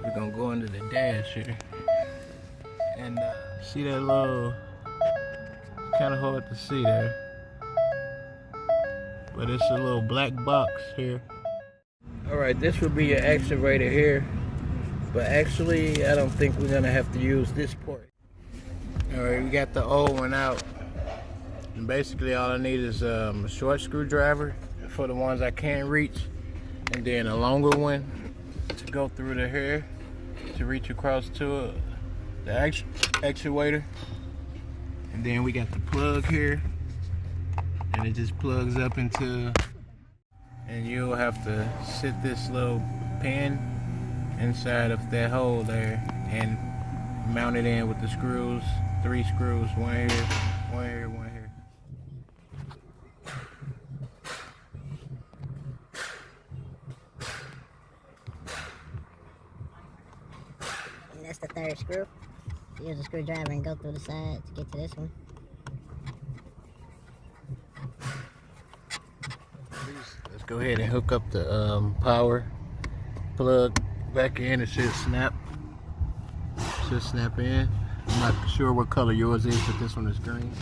We're gonna go into the dash here. And see that little, kind of hard to see there, but it's a little black box here. Alright, this will be your actuator here, but actually I don't think we're gonna have to use this port. Alright, we got the old one out, and basically all I need is a short screwdriver for the ones I can't reach, and then a longer one to go through the hair to reach across to the actuator. And then we got the plug here, and it just plugs up into, and you'll have to sit this little pin inside of that hole there and mount it in with the screws, 3 screws, one here, one here, one here. And that's the 3rd screw. Use a screwdriver and go through the side to get to this one. Let's go ahead and hook up the power plug back in. It should snap. Should snap in. I'm not sure what color yours is, but this one is green.